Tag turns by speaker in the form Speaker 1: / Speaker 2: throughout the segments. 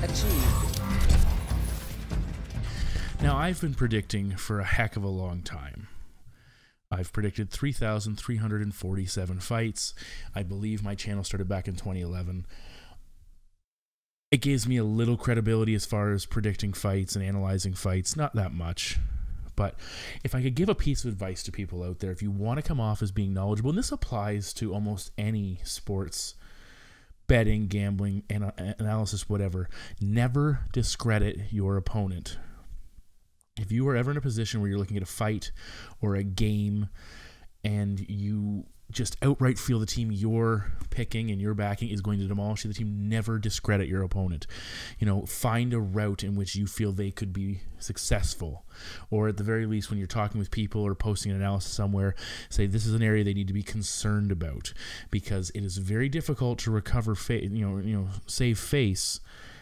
Speaker 1: achieved.
Speaker 2: Now, I've been predicting for a heck of a long time. I've predicted 3,347 fights. I believe my channel started back in 2011. It gives me a little credibility as far as predicting fights and analyzing fights. Not that much. But if I could give a piece of advice to people out there, if you want to come off as being knowledgeable, and this applies to almost any sports, betting, gambling, analysis, whatever, never discredit your opponent. If you are ever in a position where you're looking at a fight or a game and you just outright feel the team you're picking and you're backing is going to demolish the team, never discredit your opponent. You know, find a route in which you feel they could be successful. Or at the very least, when you're talking with people or posting an analysis somewhere, say this is an area they need to be concerned about, because it is very difficult to recover, save face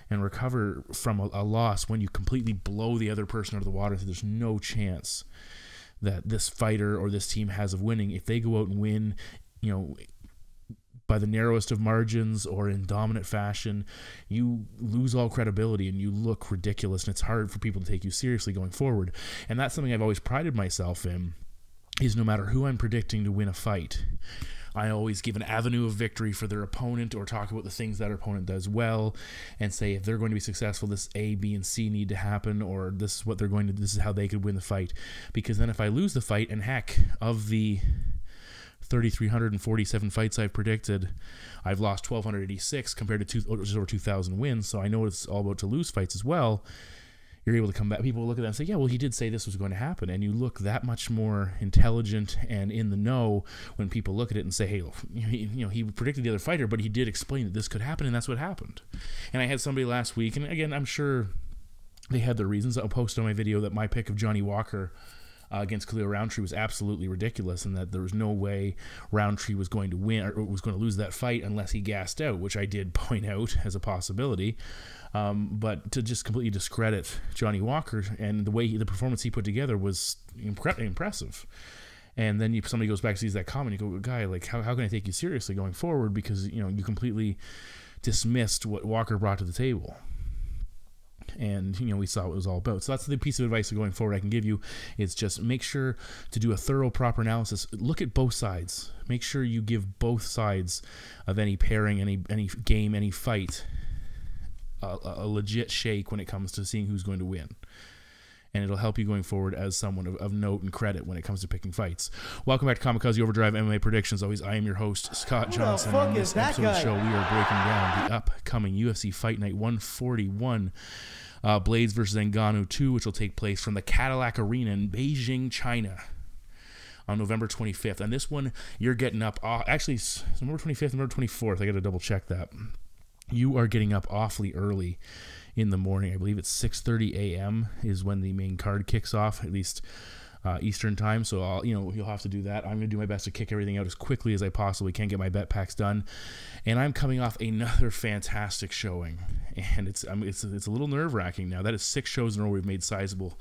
Speaker 2: and recover from a loss when you completely blow the other person out of the water. So there's no chance that this fighter or this team has of winning. If they go out and win, by the narrowest of margins or in dominant fashion, you lose all credibility and you look ridiculous, and it's hard for people to take you seriously going forward. And that's something I've always prided myself in, is no matter who I'm predicting to win a fight, I always give an avenue of victory for their opponent, or talk about the things that our opponent does well, and say if they're going to be successful, this A, B, and C need to happen, or this is what they're going to, this is how they could win the fight. Because then if I lose the fight, and heck, of the 3,347 fights I've predicted, I've lost 1,286 compared to just over 2,000 wins, so I know it's all about to lose fights as well. You're able to come back. People will look at that and say, yeah, well, he did say this was going to happen. And you look that much more intelligent and in the know when people look at it and say, hey, he predicted the other fighter, but he did explain that this could happen, and that's what happened. And I had somebody last week, and again, I'm sure they had their reasons. I'll post on my video that my pick of Johnny Walker against Khalil Roundtree was absolutely ridiculous, and that there was no way Roundtree was going to win or was going to lose that fight unless he gassed out, which I did point out as a possibility. But to just completely discredit Johnny Walker and the performance he put together was impressive. And then somebody goes back and sees that comment, you go, guy, like, how can I take you seriously going forward? Because, you completely dismissed what Walker brought to the table. And, we saw what it was all about. So that's the piece of advice going forward I can give you, is just make sure to do a thorough, proper analysis. Look at both sides. Make sure you give both sides of any pairing, any game, any fight, a legit shake when it comes to seeing who's going to win. And it'll help you going forward as someone of note and credit when it comes to picking fights. Welcome back to Kamikaze Overdrive MMA Predictions. Always, I am your host, Scott Johnson. On this episode of the show, we are breaking down the upcoming UFC Fight Night 141, Blaydes versus Ngannou 2, which will take place from the Cadillac Arena in Beijing, China, on November 25th. And this one, you're getting up, actually, it's November 25th, November 24th. I got to double check that. You are getting up awfully early in the morning. I believe it's 6:30 a.m. is when the main card kicks off, at least Eastern time. So you'll have to do that. I'm going to do my best to kick everything out as quickly as I possibly can, get my bet packs done. And I'm coming off another fantastic showing, and it's a little nerve-wracking now. That is 6 shows in a row we've made sizable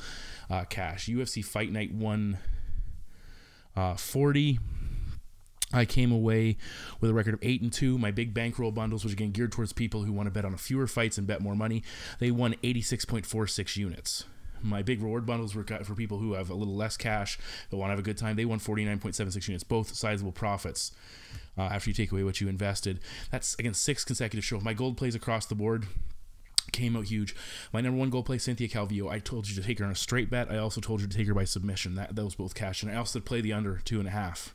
Speaker 2: cash. UFC Fight Night 140. I came away with a record of 8-2. My big bankroll bundles, which again geared towards people who want to bet on fewer fights and bet more money, they won 86.46 units. My big reward bundles were for people who have a little less cash but want to have a good time. They won 49.76 units, both sizable profits after you take away what you invested. That's, again, 6 consecutive shows. My gold plays across the board came out huge. My number 1 gold play, Cynthia Calvillo. I told you to take her on a straight bet. I also told you to take her by submission. That was both cash. And I also play the under 2.5.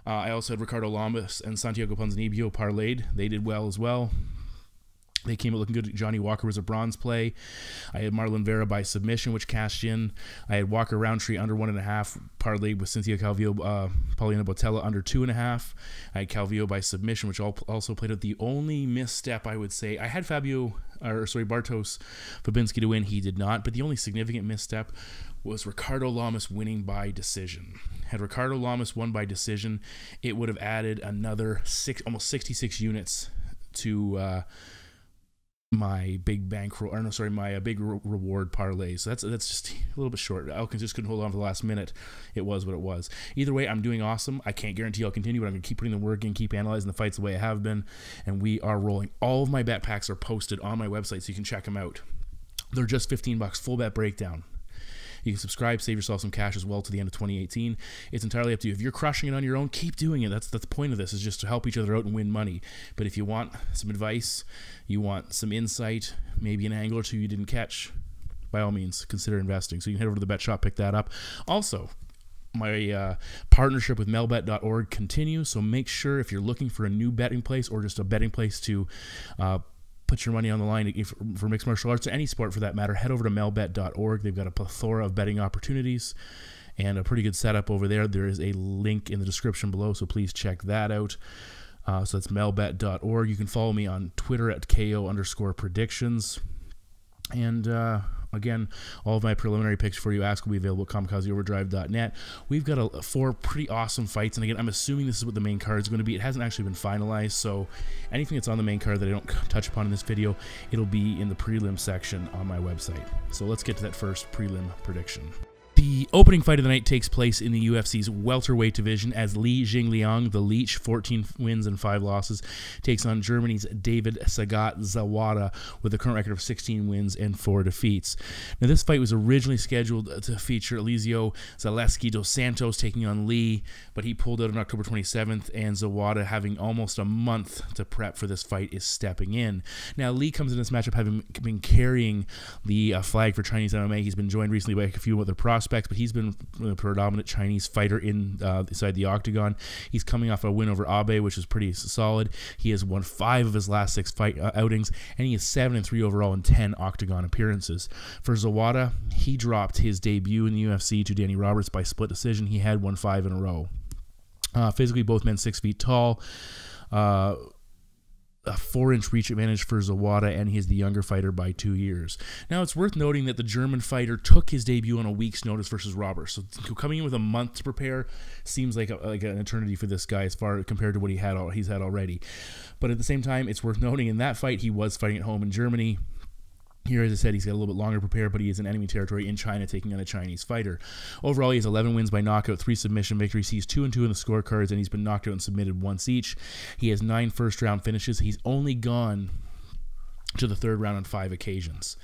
Speaker 2: I also had Ricardo Lamas and Santiago Ponzinibbio parlayed. They did well as well. They came out looking good. Johnny Walker was a bronze play. I had Marlon Vera by submission, which cashed in. I had Walker Roundtree under 1.5, parlayed with Cynthia Calvillo, Paulina Botella under 2.5. I had Calvillo by submission, which also played out. The only misstep, I would say, I had Bartosz Fabinski to win. He did not. But the only significant misstep was Ricardo Lamas winning by decision. Had Ricardo Lamas won by decision, it would have added another almost 66 units to my big bankroll, or no, sorry, my big reward parlay. So that's just a little bit short. Elkins just couldn't hold on for the last minute. It was what it was. Either way, I'm doing awesome. I can't guarantee I'll continue, but I'm going to keep putting the work in, keep analyzing the fights the way I have been, and we are rolling. All of my bet packs are posted on my website, so you can check them out. They're just $15, full bet breakdown. You can subscribe, save yourself some cash as well to the end of 2018. It's entirely up to you. If you're crushing it on your own, keep doing it. That's the point of this, is just to help each other out and win money. But if you want some advice, you want some insight, maybe an angle or two you didn't catch, by all means, consider investing. So you can head over to the bet shop, pick that up. Also, my partnership with melbet.org continues, so make sure if you're looking for a new betting place or just a betting place to put your money on the line for mixed martial arts or any sport for that matter, head over to melbet.org. They've got a plethora of betting opportunities and a pretty good setup over there. There is a link in the description below, so please check that out. So that's melbet.org. You can follow me on Twitter at KO_predictions. And again, all of my preliminary picks for you ask will be available at kamikazeoverdrive.net. We've got 4 pretty awesome fights, and again, I'm assuming this is what the main card is going to be. It hasn't actually been finalized, so anything that's on the main card that I don't touch upon in this video, it'll be in the prelim section on my website. So let's get to that first prelim prediction. The opening fight of the night takes place in the UFC's welterweight division as Li Jingliang, the Leech, 14 wins and 5 losses, takes on Germany's David Sagat Zawada with a current record of 16 wins and 4 defeats. Now, this fight was originally scheduled to feature Eliseo Zaleski dos Santos taking on Li, but he pulled out on October 27th, and Zawada, having almost a month to prep for this fight, is stepping in. Now, Li comes in this matchup having been carrying the flag for Chinese MMA. He's been joined recently by a few other prospects, but he's been the predominant Chinese fighter inside the octagon. He's coming off a win over Abe, which is pretty solid. He has won 5 of his last 6 fight outings, and he is 7-3 overall in 10 octagon appearances. For Zawada, he dropped his debut in the UFC to Danny Roberts by split decision. He had won 5 in a row. Physically, both men 6 feet tall. A 4-inch reach advantage for Zawada, and he is the younger fighter by 2 years. Now, it's worth noting that the German fighter took his debut on a week's notice versus Roberts, so coming in with a month to prepare seems like an eternity for this guy as far compared to what he's had already. But at the same time, it's worth noting in that fight he was fighting at home in Germany. Here, as I said, he's got a little bit longer to prepare, but he is in enemy territory in China, taking on a Chinese fighter. Overall, he has 11 wins by knockout, 3 submission victories. He's 2-2 in the scorecards, and he's been knocked out and submitted once each. He has 9 first-round finishes. He's only gone to the 3rd round on 5 occasions.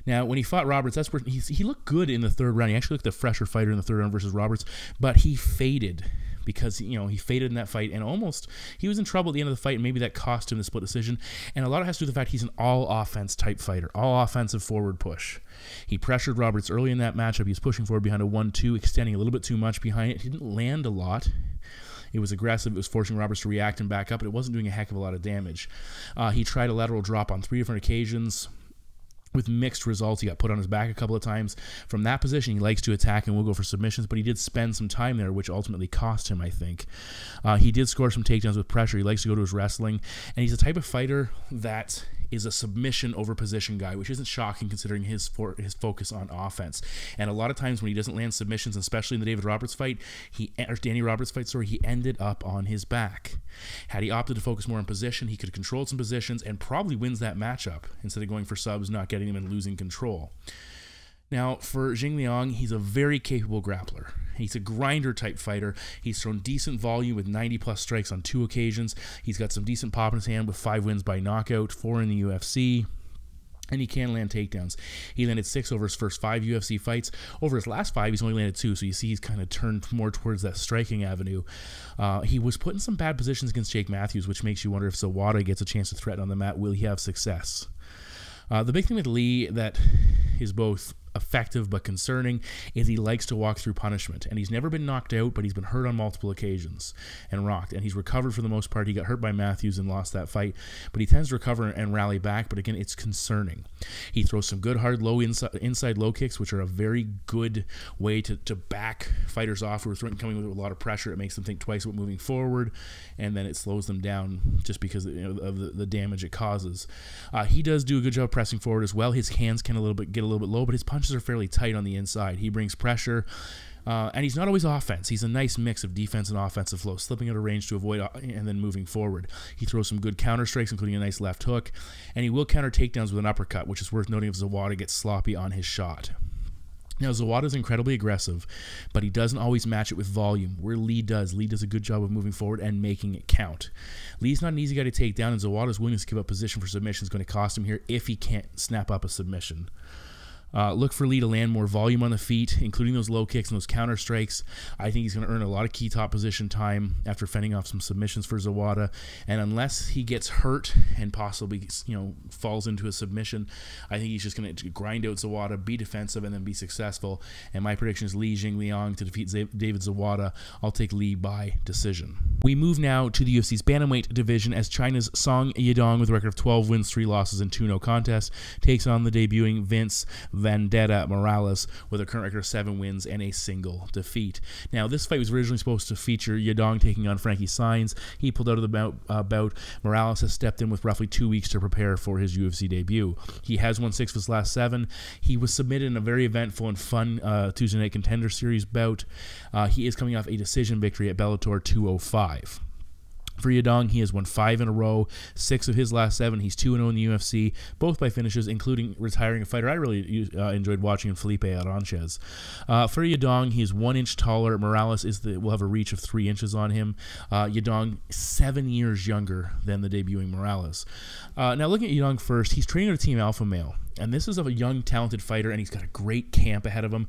Speaker 2: Now, when he fought Roberts, that's where he looked good in the 3rd round. He actually looked the fresher fighter in the 3rd round versus Roberts, but he faded because, you know, he faded in that fight, and almost he was in trouble at the end of the fight, and maybe that cost him the split decision. And a lot of it has to do with the fact he's an all-offense type fighter, all-offensive forward push. He pressured Roberts early in that matchup. He was pushing forward behind a 1-2, extending a little bit too much behind it. He didn't land a lot. It was aggressive. It was forcing Roberts to react and back up, but it wasn't doing a heck of a lot of damage. He tried a lateral drop on 3 different occasions with mixed results. He got put on his back a couple of times. From that position, he likes to attack and will go for submissions, but he did spend some time there, which ultimately cost him, I think. He did score some takedowns with pressure. He likes to go to his wrestling, and he's the type of fighter that is a submission over position guy, which isn't shocking considering his focus on offense. And a lot of times when he doesn't land submissions, especially in the Danny Roberts fight, he ended up on his back. Had he opted to focus more on position, he could have controlled some positions and probably wins that matchup instead of going for subs, not getting them, and losing control. Now, for Jingliang, he's a very capable grappler. He's a grinder-type fighter. He's thrown decent volume with 90-plus strikes on 2 occasions. He's got some decent pop in his hand with 5 wins by knockout, 4 in the UFC. And he can land takedowns. He landed 6 over his first 5 UFC fights. Over his last 5, he's only landed 2, so you see he's kind of turned more towards that striking avenue. He was put in some bad positions against Jake Matthews, which makes you wonder if Zawada gets a chance to threaten on the mat. Will he have success? The big thing with Li that is both effective but concerning is he likes to walk through punishment, and he's never been knocked out, but he's been hurt on multiple occasions and rocked, and he's recovered for the most part. He got hurt by Matthews and lost that fight, but he tends to recover and rally back. But again, it's concerning. He throws some good hard low inside low kicks, which are a very good way to back fighters off who are coming with a lot of pressure. It makes them think twice about moving forward, and then it slows them down just because of the damage it causes. He does do a good job pressing forward as well. His hands can get a little bit low, but his punches are fairly tight on the inside. He brings pressure. And he's not always offense. He's a nice mix of defense and offensive flow, slipping out of range to avoid and then moving forward. He throws some good counter strikes, including a nice left hook, and he will counter takedowns with an uppercut, which is worth noting if Zawada gets sloppy on his shot. Now, Zawada is incredibly aggressive, but he doesn't always match it with volume, where Lee does. Lee does a good job of moving forward and making it count. Lee's not an easy guy to take down, and Zawada's willingness to give up position for submission is going to cost him here if he can't snap up a submission. Look for Lee to land more volume on the feet, including those low kicks and those counter strikes. I think he's going to earn a lot of key top position time after fending off some submissions for Zawada. And unless he gets hurt and possibly, falls into a submission, I think he's just going to grind out Zawada, be defensive, and then be successful. And my prediction is Li Jingliang to defeat David Zawada. I'll take Lee by decision. We move now to the UFC's bantamweight division as China's Song Yadong, with a record of 12 wins, 3 losses, and 2 no contests, takes on the debuting Vince Vendetta Morales with a current record of 7 wins and a single defeat. Now, this fight was originally supposed to feature Yadong taking on Frankie Saenz. He pulled out of the bout. Morales has stepped in with roughly 2 weeks to prepare for his UFC debut. He has won 6 of his last 7. He was submitted in a very eventful and fun Tuesday Night Contender Series bout. He is coming off a decision victory at Bellator 205. For Yadong, he has won 5 in a row, 6 of his last 7. He's 2-0 in the UFC, both by finishes, including retiring a fighter I really enjoyed watching, Felipe Aranchez. For Yadong, he is 1 inch taller. Morales will have a reach of 3 inches on him. Yadong, 7 years younger than the debuting Morales. Now, looking at Yadong first, he's training at Team Alpha Male. And this is of a young, talented fighter, and he's got a great camp ahead of him.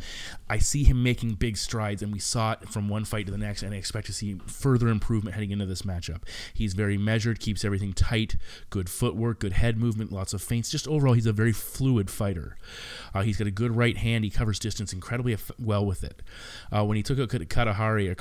Speaker 2: I see him making big strides, and we saw it from one fight to the next, and I expect to see further improvement heading into this matchup. He's very measured, keeps everything tight, good footwork, good head movement, lots of feints. Just overall, he's a very fluid fighter. He's got a good right hand. He covers distance incredibly well with it. When he took out Katahari, I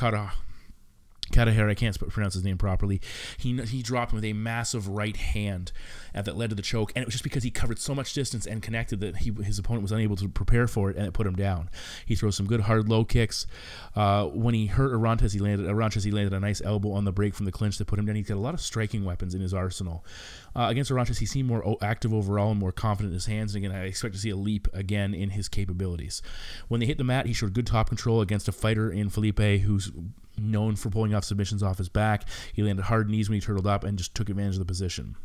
Speaker 2: can't pronounce his name properly. He dropped him with a massive right hand that led to the choke, and it was just because he covered so much distance and connected that his opponent was unable to prepare for it, and it put him down. He throws some good hard low kicks. When he hurt Aranchez, he landed a nice elbow on the break from the clinch that put him down. He's got a lot of striking weapons in his arsenal. Against Aranchez, he seemed more active overall and more confident in his hands. And again, I expect to see a leap again in his capabilities. When they hit the mat, he showed good top control against a fighter in Felipe who's known for pulling off submissions off his back. He landed hard knees when he turtled up and just took advantage of the position.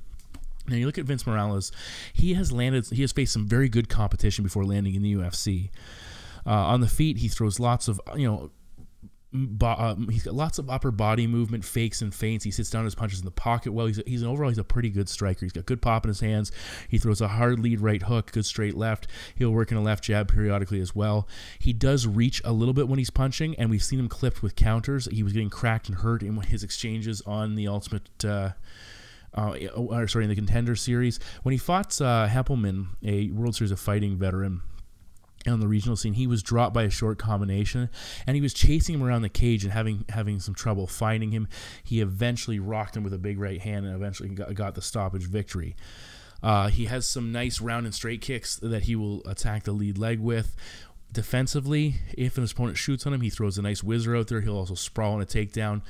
Speaker 2: Now you look at Vince Morales, he has faced some very good competition before landing in the UFC. On the feet, he throws lots of, he's got lots of upper body movement, fakes and feints. He sits down his punches in the pocket well. He's a pretty good striker. He's got good pop in his hands. He throws a hard lead right hook, good straight left. He'll work in a left jab periodically as well. He does reach a little bit when he's punching, and we've seen him clipped with counters. He was getting cracked and hurt in his exchanges on the Ultimate in the Contender Series. When he fought Heppelman, a World Series of Fighting veteran, on the regional scene, he was dropped by a short combination, and he was chasing him around the cage and having some trouble finding him. He eventually rocked him with a big right hand and eventually got the stoppage victory. He has some nice round and straight kicks that he will attack the lead leg with. Defensively, if an opponent shoots on him, he throws a nice whizzer out there. He'll also sprawl on a takedown.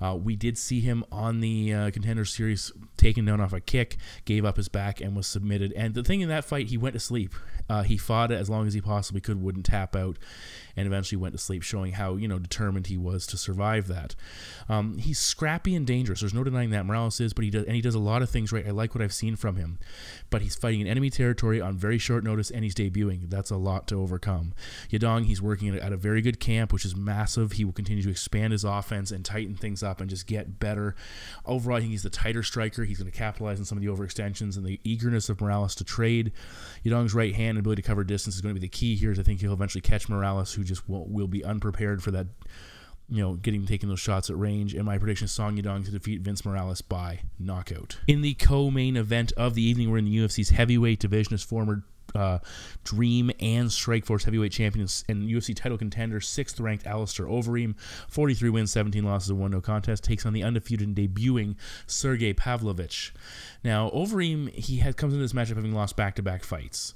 Speaker 2: We did see him on the Contender Series taken down off a kick, gave up his back, and was submitted. And the thing in that fight, he went to sleep. He fought it as long as he possibly could, wouldn't tap out, and eventually went to sleep, showing how determined he was to survive that. He's scrappy and dangerous. There's no denying that. Morales is, but he does a lot of things right. I like what I've seen from him. But he's fighting in enemy territory on very short notice, and he's debuting. That's a lot to overcome. Yadong, he's working at a very good camp, which is massive. He will continue to expand his offense and tighten things up and just get better. Overall, I think he's the tighter striker. He's going to capitalize on some of the overextensions and the eagerness of Morales to trade. Yadong's right hand and ability to cover distance is going to be the key here. I think he'll eventually catch Morales, who just will be unprepared for that, taking those shots at range. And my prediction is Song Yadong to defeat Vince Morales by knockout. In the co-main event of the evening, we're in the UFC's heavyweight division as former Dream and Strikeforce heavyweight champions and UFC title contender, 6th ranked Alistair Overeem, 43 wins, 17 losses, and 1 no contest, takes on the undefeated and debuting Sergey Pavlovich. Now, Overeem, comes into this matchup having lost back-to-back fights.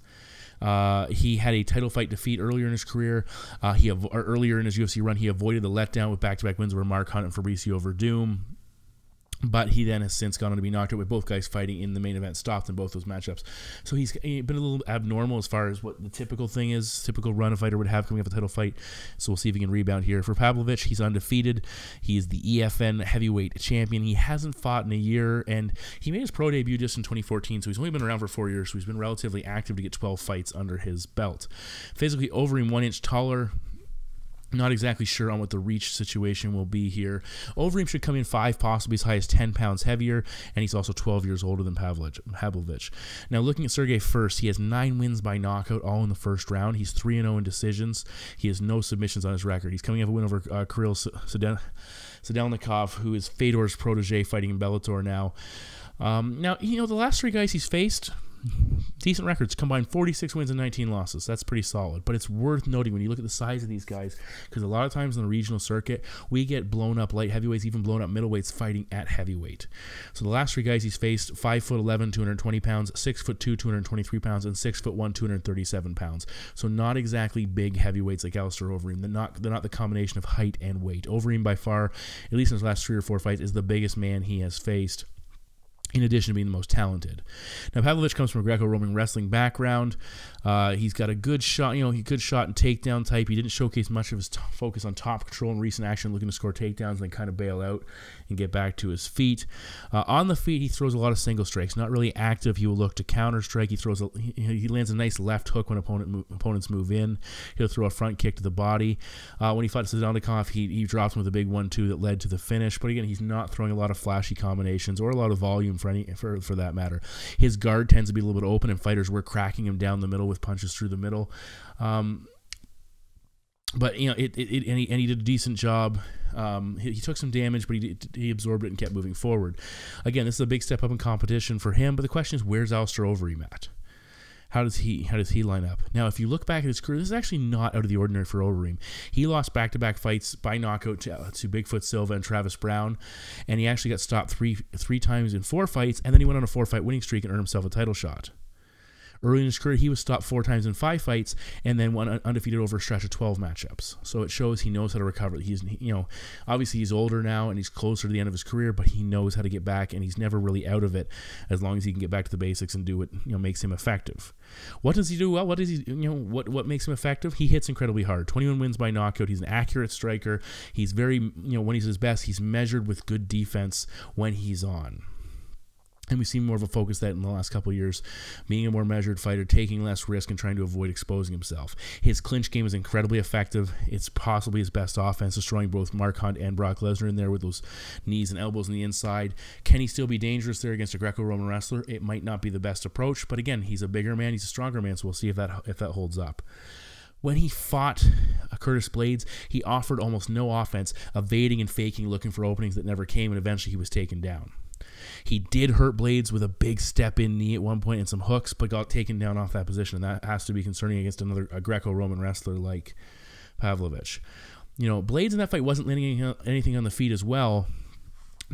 Speaker 2: He had a title fight defeat earlier in his career. Earlier in his UFC run, he avoided the letdown with back-to-back wins over Mark Hunt and Fabricio Verdum. But he then has since gone on to be knocked out with both guys fighting in the main event, stopped in both those matchups. So he's been a little abnormal as far as what the typical thing is, typical run a fighter would have coming off a title fight. So we'll see if he can rebound here. For Pavlovich, he's undefeated. He is the EFN heavyweight champion. He hasn't fought in a year, and he made his pro debut just in 2014, so he's only been around for 4 years, so he's been relatively active to get 12 fights under his belt. Physically, Overeem 1 inch taller. Not exactly sure on what the reach situation will be here. Overeem should come in 5, possibly as high as 10 pounds heavier, and he's also 12 years older than Pavlovich. Now, looking at Sergey first, he has 9 wins by knockout, all in the first round. He's 3-0 in decisions. He has no submissions on his record. He's coming off a win over Kirill Sedelnikov, who is Fedor's protege, fighting in Bellator now. Now, the last 3 guys he's faced, decent records, combined 46 wins and 19 losses. That's pretty solid. But it's worth noting when you look at the size of these guys, because a lot of times in the regional circuit, we get blown up light heavyweights, even blown up middleweights fighting at heavyweight. So the last 3 guys he's faced, 5'11", 220 pounds, 6'2", 223 pounds, and 6'1", 237 pounds. So not exactly big heavyweights like Alistair Overeem. They're not the combination of height and weight. Overeem by far, at least in his last 3 or 4 fights, is the biggest man he has faced, in addition to being the most talented. Now, Pavlovich comes from a Greco-Roman wrestling background. He's got a good shot, good shot and takedown type. He didn't showcase much of his focus on top control in recent action, looking to score takedowns and then kind of bail out and get back to his feet. On the feet, he throws a lot of single strikes. Not really active. He will look to counter strike. He lands a nice left hook when opponents move in. He'll throw a front kick to the body. When he fought Sedelnikov, he drops him with a big 1-2 that led to the finish. But again, he's not throwing a lot of flashy combinations or a lot of volume for that matter. His guard tends to be a little bit open, and fighters were cracking him down the middle with punches through the middle. But he did a decent job. He took some damage, but he absorbed it and kept moving forward. Again, this is a big step up in competition for him. But the question is, where's Alistair Overeem at? How does he line up? Now, if you look back at his career, this is actually not out of the ordinary for Overeem. He lost back-to-back fights by knockout to Bigfoot Silva and Travis Brown, and he actually got stopped three times in 4 fights, and then he went on a 4-fight winning streak and earned himself a title shot. Early in his career, he was stopped 4 times in 5 fights, and then won undefeated over a stretch of 12 matchups. So it shows he knows how to recover. He's, obviously he's older now and he's closer to the end of his career, but he knows how to get back, and he's never really out of it as long as he can get back to the basics and do what makes him effective. What does he do well? What does he what makes him effective? He hits incredibly hard. 21 wins by knockout. He's an accurate striker. He's very when he's his best, he's measured with good defense when he's on. And we've seen more of a focus that in the last couple of years, being a more measured fighter, taking less risk, and trying to avoid exposing himself. His clinch game is incredibly effective. It's possibly his best offense, destroying both Mark Hunt and Brock Lesnar in there with those knees and elbows on the inside. Can he still be dangerous there against a Greco-Roman wrestler? It might not be the best approach, but again, he's a bigger man, he's a stronger man, so we'll see if that holds up. When he fought Curtis Blaydes, he offered almost no offense, evading and faking, looking for openings that never came, and eventually he was taken down. He did hurt Blaydes with a big step-in knee at one point and some hooks, but got taken down off that position, and that has to be concerning against a Greco-Roman wrestler like Pavlovich. Blaydes in that fight wasn't landing anything on the feet as well.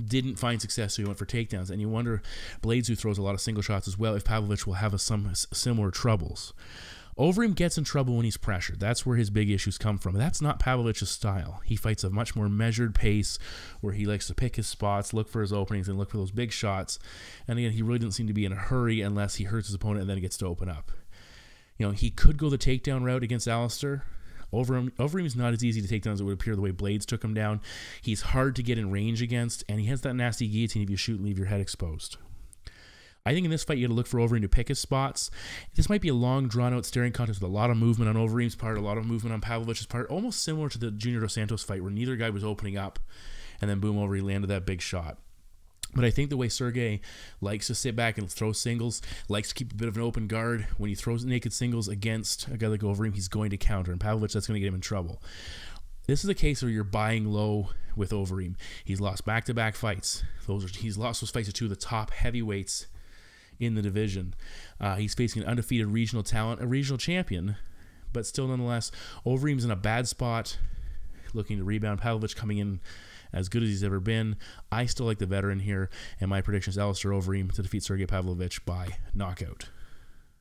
Speaker 2: Didn't find success, so he went for takedowns. And you wonder, Blaydes, who throws a lot of single shots as well, if Pavlovich will have some similar troubles. Overeem gets in trouble when he's pressured. That's where his big issues come from. That's not Pavlovich's style. He fights a much more measured pace where he likes to pick his spots, look for his openings, and look for those big shots. And again, he really doesn't seem to be in a hurry unless he hurts his opponent and then gets to open up. He could go the takedown route against Alistair. Overeem is not as easy to take down as it would appear the way Blaydes took him down. He's hard to get in range against, and he has that nasty guillotine if you shoot and leave your head exposed. I think in this fight, you got to look for Overeem to pick his spots. This might be a long, drawn-out staring contest with a lot of movement on Overeem's part, a lot of movement on Pavlovich's part, almost similar to the Junior Dos Santos fight where neither guy was opening up, and then boom, Overeem landed that big shot. But I think the way Sergey likes to sit back and throw singles, likes to keep a bit of an open guard, when he throws naked singles against a guy like Overeem, he's going to counter, and Pavlovich, that's going to get him in trouble. This is a case where you're buying low with Overeem. He's lost back-to-back fights. He's lost those fights to 2 of the top heavyweights in the division. He's facing an undefeated regional talent, a regional champion, but still nonetheless, Overeem's in a bad spot, looking to rebound. Pavlovich coming in as good as he's ever been. I still like the veteran here, and my prediction is Alistair Overeem to defeat Sergey Pavlovich by knockout.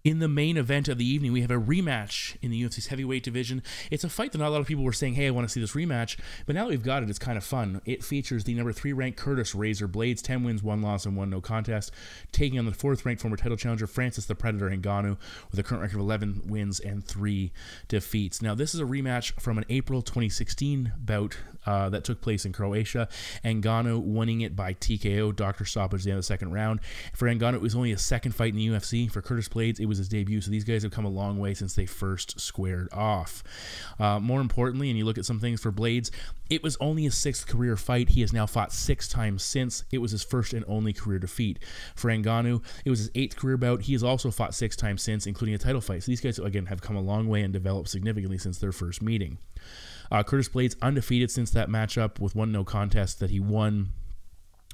Speaker 2: In the main event of the evening, we have a rematch in the UFC's heavyweight division. It's a fight that not a lot of people were saying, hey, I want to see this rematch. But now that we've got it, it's kind of fun. It features the number 3 ranked Curtis Razor Blaydes, 10 wins, 1 loss, and 1 no contest, taking on the 4th ranked former title challenger Francis the Predator Ngannou with a current record of 11 wins and 3 defeats. Now, this is a rematch from an April 2016 bout that took place in Croatia. Ngannou winning it by TKO, doctor stoppage at the end of the 2nd round. For Ngannou, it was only his 2nd fight in the UFC. For Curtis Blaydes, it was his debut, so these guys have come a long way since they first squared off. More importantly, and you look at some things for Blaydes, it was only his 6th career fight. He has now fought 6 times since. It was his first and only career defeat. For Ngannou, it was his 8th career bout. He has also fought 6 times since, including a title fight. So these guys, again, have come a long way and developed significantly since their first meeting. Curtis Blaydes undefeated since that matchup with 1 no contest that he won,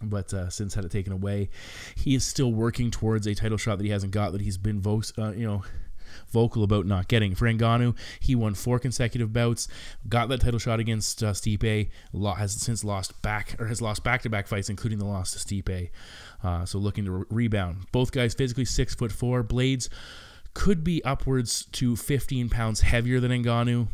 Speaker 2: but since had it taken away. He is still working towards a title shot that he hasn't got, that he's been vocal about not getting. For Ngannou, he won 4 consecutive bouts, got that title shot against Stipe, has since lost back-to-back fights, including the loss to Stipe. So looking to rebound. Both guys physically 6'4". Blaydes could be upwards to 15 pounds heavier than Ngannou.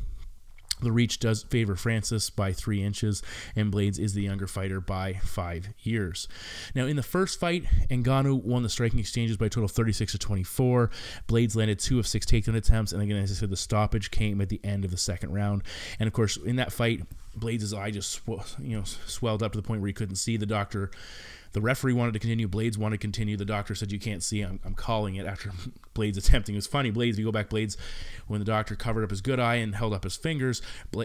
Speaker 2: The reach does favor Francis by 3 inches, and Blaydes is the younger fighter by 5 years. Now, in the first fight, Ngannou won the striking exchanges by a total of 36-24. Blaydes landed 2 of 6 takedown attempts, and again, as I said, the stoppage came at the end of the 2nd round. And of course, in that fight, Blaydes' eye just swelled up to the point where he couldn't see. The referee wanted to continue. Blaydes wanted to continue. The doctor said, you can't see. I'm calling it after Blaydes attempting. It was funny. Blaydes, if you go back, Blaydes, when the doctor covered up his good eye and held up his fingers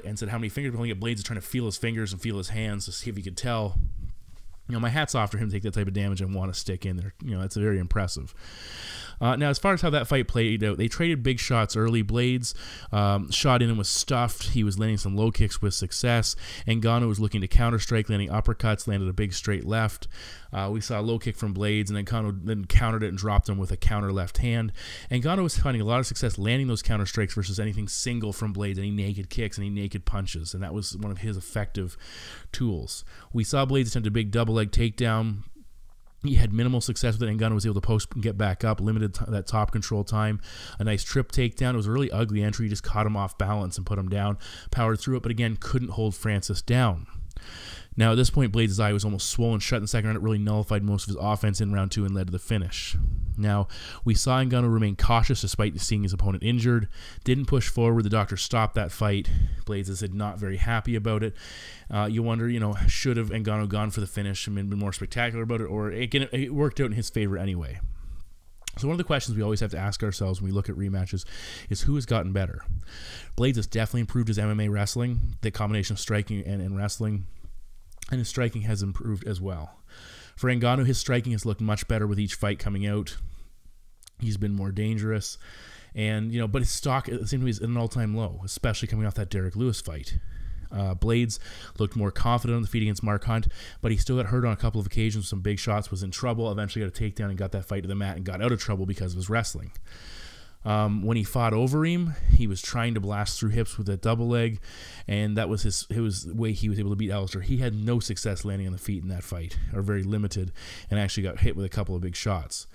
Speaker 2: and said, how many fingers? Blaydes is trying to feel his fingers and feel his hands to see if he could tell. My hat's off for him to take that type of damage and want to stick in there. That's very impressive. Now, as far as how that fight played out, they traded big shots early. Blaydes shot in and was stuffed. He was landing some low kicks with success. Ngannou was looking to counter-strike, landing uppercuts, landed a big straight left. We saw a low kick from Blaydes, and then Ngannou then countered it and dropped him with a counter left hand. Ngannou was finding a lot of success landing those counter strikes versus anything single from Blaydes, any naked kicks, any naked punches, and that was one of his effective tools. We saw Blaydes attempt a big double leg takedown. He had minimal success with it. Ngannou was able to post and get back up, limited that top control time. A nice trip takedown. It was a really ugly entry. He just caught him off balance and put him down. Powered through it, but again, couldn't hold Francis down. Now, at this point, Blaydes' eye was almost swollen shut in the 2nd round. It really nullified most of his offense in round 2 and led to the finish. Now, we saw Ngannou remain cautious despite seeing his opponent injured. Didn't push forward. The doctor stopped that fight. Blaydes is not very happy about it. You wonder, should have Ngannou gone for the finish and been more spectacular about it, or it worked out in his favor anyway. So one of the questions we always have to ask ourselves when we look at rematches is who has gotten better. Blaydes has definitely improved his MMA wrestling, the combination of striking and wrestling, and his striking has improved as well. For Ngannou, his striking has looked much better with each fight coming out. He's been more dangerous, and but his stock seemed to be at an all-time low, especially coming off that Derek Lewis fight. Blaydes looked more confident on the feet against Mark Hunt, but he still got hurt on a couple of occasions, some big shots, was in trouble, eventually got a takedown and got that fight to the mat and got out of trouble because of his wrestling. When he fought Overeem, he was trying to blast through hips with that double leg, and that was the way he was able to beat Alistair. He had no success landing on the feet in that fight, or very limited, and actually got hit with a couple of big shots.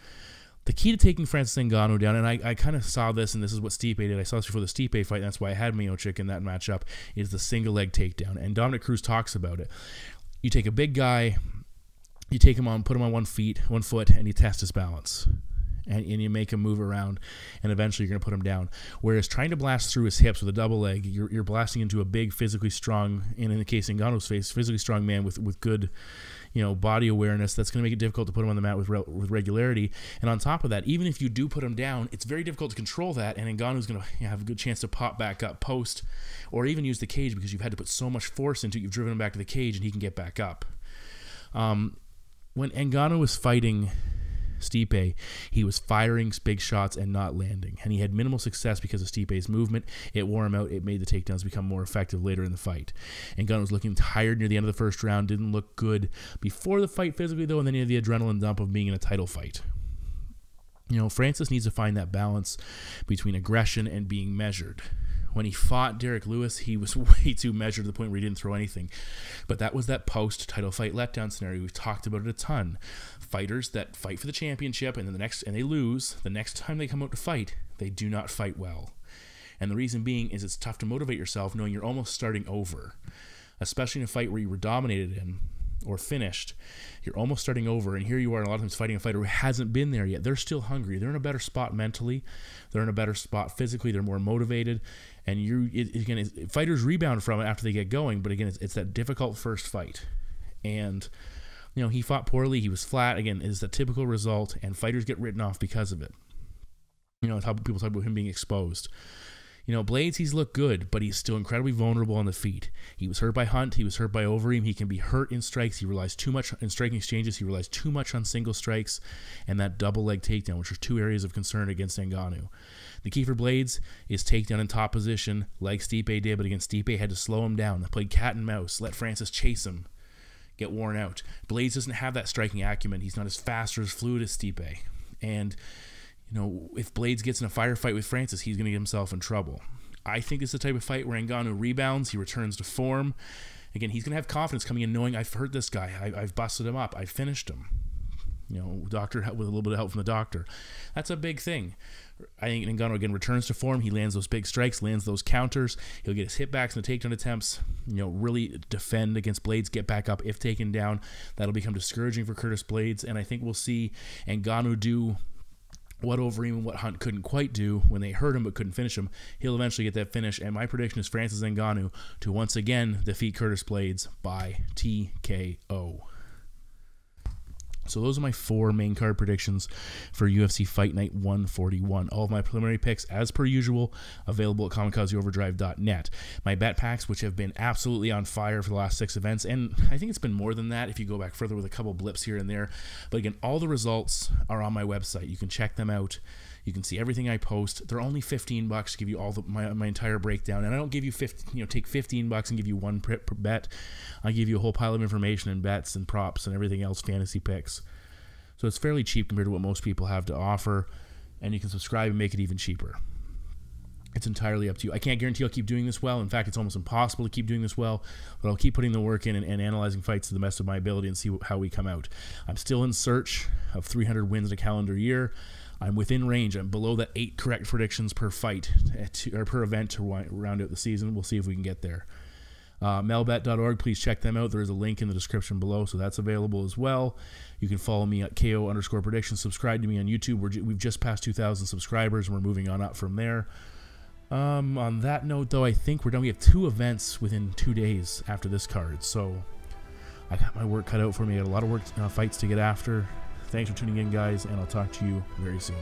Speaker 2: The key to taking Francis Ngannou down, and I kind of saw this, and this is what Stipe did. I saw this before the Stipe fight, and that's why I had Miocic in that matchup, is the single leg takedown. And Dominic Cruz talks about it. You take a big guy, you take him on, put him on 1 foot, and you test his balance. And you make him move around, and eventually you're going to put him down. Whereas trying to blast through his hips with a double leg, you're blasting into a big, physically strong, and in the case of Ngannou's face, physically strong man with good, body awareness. That's going to make it difficult to put him on the mat with regularity. And on top of that, even if you do put him down, it's very difficult to control that, and Ngannou's going to have a good chance to pop back up post, or even use the cage because you've had to put so much force into it, you've driven him back to the cage, and he can get back up. When Ngannou was fighting Stipe, he was firing big shots and not landing, and he had minimal success because of Stipe's movement. It wore him out. It made the takedowns become more effective later in the fight. Ngannou was looking tired near the end of the first round, didn't look good before the fight physically though, and then he had the adrenaline dump of being in a title fight. Francis needs to find that balance between aggression and being measured. When he fought Derek Lewis, he was way too measured to the point where he didn't throw anything. But that was that post-title fight letdown scenario. We've talked about it a ton. Fighters that fight for the championship and they lose, the next time they come out to fight, they do not fight well. And the reason being is it's tough to motivate yourself knowing you're almost starting over. Especially in a fight where you were dominated in or finished, you're almost starting over, and here you are a lot of times fighting a fighter who hasn't been there yet. They're still hungry. They're in a better spot mentally. They're in a better spot physically. They're more motivated, and fighters rebound from it after they get going, but again, it's that difficult first fight. And he fought poorly. He was flat. Again, it's the typical result, and fighters get written off because of it. People talk about him being exposed. Blaydes, he's looked good, but he's still incredibly vulnerable on the feet. He was hurt by Hunt. He was hurt by Overeem. He can be hurt in strikes. He relies too much in striking exchanges. He relies too much on single strikes and that double leg takedown, which are two areas of concern against Ngannou. The key for Blaydes is takedown in top position, like Stipe did, but again, Stipe had to slow him down. They played cat and mouse, let Francis chase him, get worn out. Blaydes doesn't have that striking acumen. He's not as fast or as fluid as Stipe. And if Blaydes gets in a firefight with Francis, he's going to get himself in trouble. I think it's the type of fight where Ngannou rebounds, he returns to form. Again, he's going to have confidence coming in knowing I've hurt this guy, I've busted him up, I've finished him. Doctor with a little bit of help from the doctor. That's a big thing. I think Ngannou again returns to form. He lands those big strikes, lands those counters. He'll get his hitbacks and the takedown attempts. Really defend against Blaydes, get back up if taken down. That'll become discouraging for Curtis Blaydes, and I think we'll see Ngannou do what Overeem and what Hunt couldn't quite do when they hurt him but couldn't finish him. He'll eventually get that finish, and my prediction is Francis Ngannou to once again defeat Curtis Blaydes by TKO. So those are my 4 main card predictions for UFC Fight Night 141. All of my preliminary picks, as per usual, available at kamikazeoverdrive.net. My bet packs, which have been absolutely on fire for the last 6 events, and I think it's been more than that if you go back further with a couple blips here and there. But again, all the results are on my website. You can check them out. You can see everything I post. They're only $15 to give you all my entire breakdown, and I don't give you take $15 and give you one per bet. I give you a whole pile of information and bets and props and everything else, fantasy picks. So it's fairly cheap compared to what most people have to offer, and you can subscribe and make it even cheaper. It's entirely up to you. I can't guarantee I'll keep doing this well. In fact, it's almost impossible to keep doing this well, but I'll keep putting the work in and analyzing fights to the best of my ability and see how we come out. I'm still in search of 300 wins in a calendar year. I'm within range. I'm below that 8 correct predictions per fight or per event to round out the season. We'll see if we can get there. Melbet.org, please check them out. There is a link in the description below, so that's available as well. You can follow me at KO_predictions. Subscribe to me on YouTube. We've just passed 2,000 subscribers, and we're moving on up from there. On that note, though, I think we're done. We have 2 events within 2 days after this card, so I got my work cut out for me. I got a lot of fights to get after. Thanks for tuning in, guys, and I'll talk to you very soon.